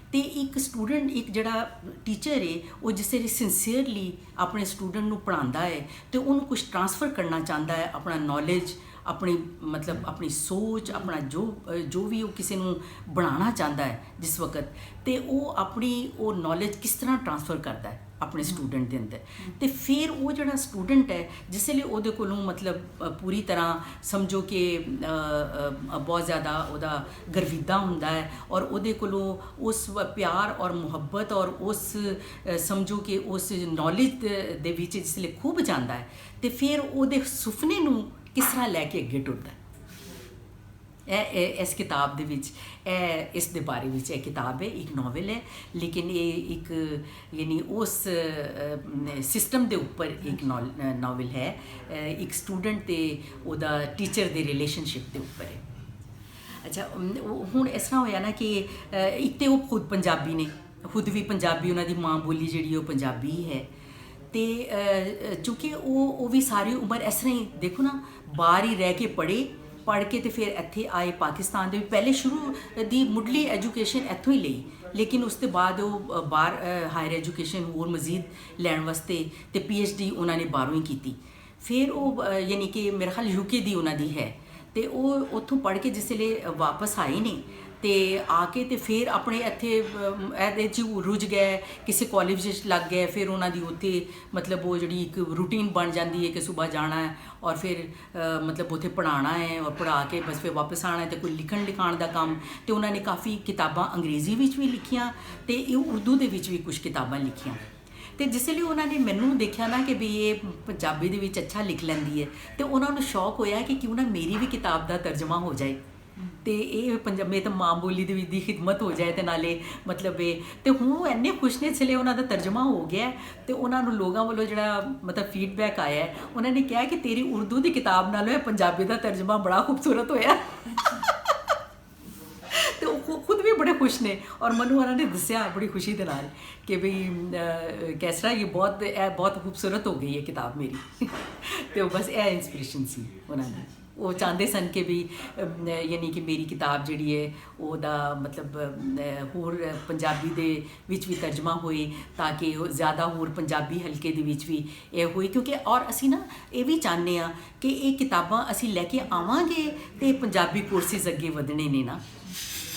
ਅਤੇ ਇੱਕ ਸਟੂਡੈਂਟ ਇੱਕ ਜਿਹੜਾ ਟੀਚਰ ਹੈ ਉਹ ਜਿਸ ਤਰ੍ਹਾਂ ਸਿੰਸੀਅਰਲੀ ਆਪਣੇ ਸਟੂਡੈਂਟ ਨੂੰ ਪੜ੍ਹਾਉਂਦਾ ਹੈ ਅਤੇ ਉਹਨੂੰ ਕੁਛ ਟਰਾਂਸਫਰ ਕਰਨਾ ਚਾਹੁੰਦਾ ਹੈ ਆਪਣਾ ਨੌਲੇਜ ਆਪਣੀ ਮਤਲਬ ਆਪਣੀ ਸੋਚ ਆਪਣਾ ਜੋ ਵੀ ਉਹ ਕਿਸੇ ਨੂੰ ਬਣਾਉਣਾ ਚਾਹੁੰਦਾ ਹੈ ਜਿਸ ਵਕਤ ਅਤੇ ਉਹ ਆਪਣੀ ਉਹ ਨੌਲੇਜ ਕਿਸ ਤਰ੍ਹਾਂ ਟਰਾਂਸਫਰ ਕਰਦਾ ਹੈ ਆਪਣੇ ਸਟੂਡੈਂਟ ਦੇ ਅੰਦਰ ਅਤੇ ਫਿਰ ਉਹ ਜਿਹੜਾ ਸਟੂਡੈਂਟ ਹੈ ਜਿਸ ਵੇਲੇ ਉਹਦੇ ਕੋਲੋਂ ਮਤਲਬ ਪੂਰੀ ਤਰ੍ਹਾਂ ਸਮਝੋ ਕਿ ਬਹੁਤ ਜ਼ਿਆਦਾ ਉਹਦਾ ਗਰਵਿੱਦਾ ਹੁੰਦਾ ਹੈ ਔਰ ਉਹਦੇ ਕੋਲੋਂ ਉਸ ਪਿਆਰ ਔਰ ਮੁਹੱਬਤ ਔਰ ਉਸ ਸਮਝੋ ਕਿ ਉਸ ਨੌਲੇਜ ਦੇ ਵਿੱਚ ਜਿਸ ਵੇਲੇ ਖੂਬ ਜਾਂਦਾ ਹੈ ਅਤੇ ਫਿਰ ਉਹਦੇ ਸੁਪਨੇ ਨੂੰ ਕਿਸ ਤਰ੍ਹਾਂ ਲੈ ਕੇ ਅੱਗੇ ਟੁਰਦਾ ਇਹ ਇਸ ਕਿਤਾਬ ਦੇ ਵਿੱਚ ਇਹ ਇਸ ਦੇ ਬਾਰੇ ਵਿੱਚ ਇਹ ਕਿਤਾਬ ਹੈ ਇੱਕ ਨਾਵਲ ਹੈ ਲੇਕਿਨ ਇਹ ਇੱਕ ਯਾਨੀ ਉਸ ਸਿਸਟਮ ਦੇ ਉੱਪਰ ਇੱਕ ਨਾਵਲ ਹੈ ਇੱਕ ਸਟੂਡੈਂਟ ਅਤੇ ਉਹਦਾ ਟੀਚਰ ਦੇ ਰਿਲੇਸ਼ਨਸ਼ਿਪ ਦੇ ਉੱਪਰ ਹੈ ਅੱਛਾ ਹੁਣ ਇਸ ਤਰ੍ਹਾਂ ਹੋਇਆ ਨਾ ਕਿ ਇੱਕ ਤਾਂ ਉਹ ਖੁਦ ਪੰਜਾਬੀ ਨੇ ਖੁਦ ਵੀ ਪੰਜਾਬੀ ਉਹਨਾਂ ਦੀ ਮਾਂ ਬੋਲੀ ਜਿਹੜੀ ਉਹ ਪੰਜਾਬੀ ਹੈ ਅਤੇ ਚੂੰਕਿ ਉਹ ਵੀ ਸਾਰੀ ਉਮਰ ਇਸ ਤਰ੍ਹਾਂ ਹੀ ਦੇਖੋ ਨਾ ਬਾਹਰ ਹੀ ਰਹਿ ਕੇ ਪੜ੍ਹ ਕੇ ਅਤੇ ਫਿਰ ਇੱਥੇ ਆਏ ਪਾਕਿਸਤਾਨ ਦੇ ਵੀ ਪਹਿਲੇ ਸ਼ੁਰੂ ਦੀ ਮੁੱਢਲੀ ਐਜੂਕੇਸ਼ਨ ਇੱਥੋਂ ਹੀ ਲਈ ਲੇਕਿਨ ਉਸ ਤੋਂ ਬਾਅਦ ਉਹ ਬਾਹਰ ਹਾਇਰ ਐਜੂਕੇਸ਼ਨ ਹੋਰ ਮਜ਼ੀਦ ਲੈਣ ਵਾਸਤੇ ਅਤੇ PhD ਉਹਨਾਂ ਨੇ ਬਾਹਰੋਂ ਹੀ ਕੀਤੀ ਫਿਰ ਉਹ ਯਾਨੀ ਕਿ ਮੇਰੇ ਖਿਆਲ UK ਦੀ ਉਹਨਾਂ ਦੀ ਹੈ ਅਤੇ ਉਹ ਉੱਥੋਂ ਪੜ੍ਹ ਕੇ ਜਿਸ ਵੇਲੇ ਵਾਪਸ ਆਏ ਨੇ ਅਤੇ ਆ ਕੇ ਅਤੇ ਫਿਰ ਆਪਣੇ ਇੱਥੇ ਇਹਦੇ 'ਚ ਰੁੱਝ ਗਏ ਕਿਸੇ ਕਾਲਜ ਵਿੱਚ ਲੱਗ ਗਏ ਫਿਰ ਉਹਨਾਂ ਦੀ ਉੱਥੇ ਮਤਲਬ ਉਹ ਜਿਹੜੀ ਇੱਕ ਰੂਟੀਨ ਬਣ ਜਾਂਦੀ ਹੈ ਕਿ ਸੁਬਾਹ ਜਾਣਾ ਹੈ ਔਰ ਫਿਰ ਮਤਲਬ ਉੱਥੇ ਪੜ੍ਹਾਉਣਾ ਹੈ ਔਰ ਪੜ੍ਹਾ ਕੇ ਬਸ ਫਿਰ ਵਾਪਸ ਆਉਣਾ ਹੈ ਅਤੇ ਕੋਈ ਲਿਖਾਣ ਦਾ ਕੰਮ ਅਤੇ ਉਹਨਾਂ ਨੇ ਕਾਫੀ ਕਿਤਾਬਾਂ ਅੰਗਰੇਜ਼ੀ ਵਿੱਚ ਵੀ ਲਿਖੀਆਂ ਅਤੇ ਇਹ ਉਰਦੂ ਦੇ ਵਿੱਚ ਵੀ ਕੁਛ ਕਿਤਾਬਾਂ ਲਿਖੀਆਂ ਅਤੇ ਜਿਸ ਲਈ ਉਹਨਾਂ ਨੇ ਮੈਨੂੰ ਦੇਖਿਆ ਨਾ ਕਿ ਵੀ ਇਹ ਪੰਜਾਬੀ ਦੇ ਵਿੱਚ ਅੱਛਾ ਲਿਖ ਲੈਂਦੀ ਹੈ ਅਤੇ ਉਹਨਾਂ ਨੂੰ ਸ਼ੌਕ ਹੋਇਆ ਕਿ ਕਿਉਂ ਨਾ ਮੇਰੀ ਵੀ ਕਿਤਾਬ ਦਾ ਤਰਜਮਾ ਹੋ ਜਾਏ ਅਤੇ ਇਹ ਪੰਜਾਬੀ ਤਾਂ ਮਾਂ ਬੋਲੀ ਦੇ ਵਿੱਚ ਦੀ ਖਿਦਮਤ ਹੋ ਜਾਏ ਅਤੇ ਨਾਲੇ ਮਤਲਬ ਇਹ ਅਤੇ ਹੁਣ ਉਹ ਇੰਨੇ ਖੁਸ਼ ਨੇ ਚਲੇ ਉਹਨਾਂ ਦਾ ਤਰਜਮਾ ਹੋ ਗਿਆ ਅਤੇ ਉਹਨਾਂ ਨੂੰ ਲੋਕਾਂ ਵੱਲੋਂ ਜਿਹੜਾ ਮਤਲਬ ਫੀਡਬੈਕ ਆਇਆ ਉਹਨਾਂ ਨੇ ਕਿਹਾ ਕਿ ਤੇਰੀ ਉਰਦੂ ਦੀ ਕਿਤਾਬ ਨਾਲੋਂ ਇਹ ਪੰਜਾਬੀ ਦਾ ਤਰਜਮਾ ਬੜਾ ਖੂਬਸੂਰਤ ਹੋਇਆ ਅਤੇ ਉਹ ਖੁਦ ਵੀ ਬੜੇ ਖੁਸ਼ ਨੇ ਔਰ ਮੈਨੂੰ ਉਹਨਾਂ ਨੇ ਦੱਸਿਆ ਬੜੀ ਖੁਸ਼ੀ ਦੇ ਨਾਲ ਕਿ ਬਈ ਕਿਸ ਤਰ੍ਹਾਂ ਇਹ ਬਹੁਤ ਖੂਬਸੂਰਤ ਹੋ ਗਈ ਹੈ ਕਿਤਾਬ ਮੇਰੀ ਅਤੇ ਉਹ ਬਸ ਇਹ ਇੰਸਪੀਰੇਸ਼ਨ ਸੀ ਉਹਨਾਂ ਦੀ ਉਹ ਚਾਹੁੰਦੇ ਸਨ ਕਿ ਵੀ ਯਾਨੀ ਕਿ ਮੇਰੀ ਕਿਤਾਬ ਜਿਹੜੀ ਹੈ ਉਹਦਾ ਮਤਲਬ ਹੋਰ ਪੰਜਾਬੀ ਦੇ ਵਿੱਚ ਵੀ ਤਰਜਮਾ ਹੋਏ ਤਾਂ ਕਿ ਉਹ ਜ਼ਿਆਦਾ ਹੋਰ ਪੰਜਾਬੀ ਹਲਕੇ ਦੇ ਵਿੱਚ ਵੀ ਇਹ ਹੋਏ ਕਿਉਂਕਿ ਔਰ ਅਸੀਂ ਨਾ ਇਹ ਵੀ ਚਾਹੁੰਦੇ ਹਾਂ ਕਿ ਇਹ ਕਿਤਾਬਾਂ ਅਸੀਂ ਲੈ ਕੇ ਆਵਾਂਗੇ ਅਤੇ ਪੰਜਾਬੀ ਕੋਰਸਿਸ ਅੱਗੇ ਵਧਣੇ ਨੇ ਨਾ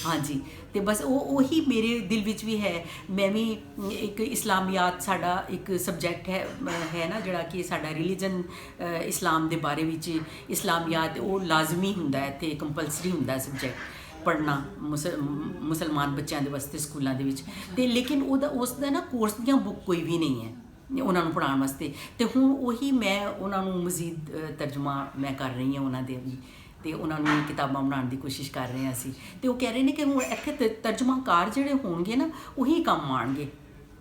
ਹਾਂਜੀ ਅਤੇ ਬਸ ਉਹੀ ਮੇਰੇ ਦਿਲ ਵਿੱਚ ਵੀ ਹੈ ਮੈਂ ਵੀ ਇੱਕ ਇਸਲਾਮੀਆਤ ਸਾਡਾ ਇੱਕ ਸਬਜੈਕਟ ਹੈ ਨਾ ਜਿਹੜਾ ਕਿ ਸਾਡਾ ਰਿਲੀਜਨ ਇਸਲਾਮ ਦੇ ਬਾਰੇ ਵਿੱਚ ਇਸਲਾਮੀਆਤ ਉਹ ਲਾਜ਼ਮੀ ਹੁੰਦਾ ਹੈ ਅਤੇ ਕੰਪਲਸਰੀ ਹੁੰਦਾ ਸਬਜੈਕਟ ਪੜ੍ਹਨਾ ਮੁਸਲਮਾਨ ਬੱਚਿਆਂ ਦੇ ਵਾਸਤੇ ਸਕੂਲਾਂ ਦੇ ਵਿੱਚ ਅਤੇ ਲੇਕਿਨ ਉਸ ਦਾ ਨਾ ਕੋਰਸ ਦੀਆਂ ਬੁੱਕ ਕੋਈ ਵੀ ਨਹੀਂ ਹੈ ਉਹਨਾਂ ਨੂੰ ਪੜ੍ਹਾਉਣ ਵਾਸਤੇ ਅਤੇ ਹੁਣ ਉਹੀ ਮੈਂ ਉਹਨਾਂ ਨੂੰ ਮਜ਼ੀਦ ਤਰਜਮਾ ਮੈਂ ਕਰ ਰਹੀ ਹਾਂ ਉਹਨਾਂ ਦੇ ਵੀ ਅਤੇ ਉਹਨਾਂ ਨੂੰ ਕਿਤਾਬਾਂ ਬਣਾਉਣ ਦੀ ਕੋਸ਼ਿਸ਼ ਕਰ ਰਹੇ ਹਾਂ ਅਸੀਂ ਅਤੇ ਉਹ ਕਹਿ ਰਹੇ ਨੇ ਕਿ ਹੁਣ ਇੱਥੇ ਤਰਜਮਾਕਾਰ ਜਿਹੜੇ ਹੋਣਗੇ ਨਾ ਉਹੀ ਕੰਮ ਆਉਣਗੇ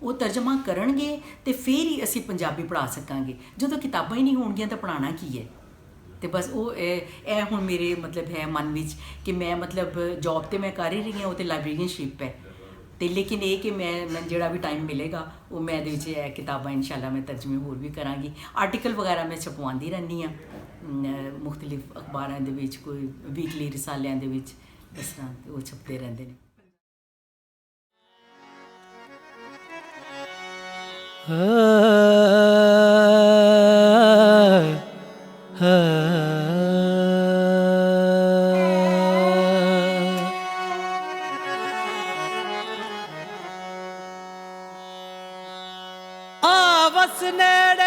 ਉਹ ਤਰਜਮਾ ਕਰਨਗੇ ਅਤੇ ਫਿਰ ਹੀ ਅਸੀਂ ਪੰਜਾਬੀ ਪੜ੍ਹਾ ਸਕਾਂਗੇ ਜਦੋਂ ਕਿਤਾਬਾਂ ਹੀ ਨਹੀਂ ਹੋਣਗੀਆਂ ਤਾਂ ਪੜ੍ਹਾਉਣਾ ਕੀ ਹੈ ਅਤੇ ਬਸ ਉਹ ਇਹ ਹੁਣ ਮੇਰੇ ਮਤਲਬ ਹੈ ਮਨ ਵਿੱਚ ਕਿ ਮੈਂ ਮਤਲਬ ਜੋਬ ਤਾਂ ਮੈਂ ਕਰ ਹੀ ਰਹੀ ਹਾਂ ਉਹ ਤਾਂ ਲਾਇਬ੍ਰੇਰੀਅਨਸ਼ਿਪ ਹੈ ਅਤੇ ਲੇਕਿਨ ਇਹ ਕਿ ਮੈਂ ਜਿਹੜਾ ਵੀ ਟਾਈਮ ਮਿਲੇਗਾ ਉਹ ਮੈਂ ਇਹਦੇ ਵਿੱਚ ਇਹ ਕਿਤਾਬਾਂ ਇਨਸ਼ਾਅੱਲਾ ਮੈਂ ਤਰਜਮੇ ਹੋਰ ਵੀ ਕਰਾਂਗੀ ਆਰਟੀਕਲ ਵਗੈਰਾ ਮੈਂ ਛਪਵਾਉਂਦੀ ਰਹਿੰਦੀ ਹਾਂ ਮੁਖਤਲਿਫ ਅਖਬਾਰਾਂ ਦੇ ਵਿੱਚ ਕੋਈ ਵੀਕਲੀ ਰਿਸਾਲਿਆਂ ਦੇ ਵਿੱਚ ਇਸ ਤਰ੍ਹਾਂ ਉਹ ਛਪਦੇ ਰਹਿੰਦੇ ਨੇ ਬਸ ਨੇੜੇ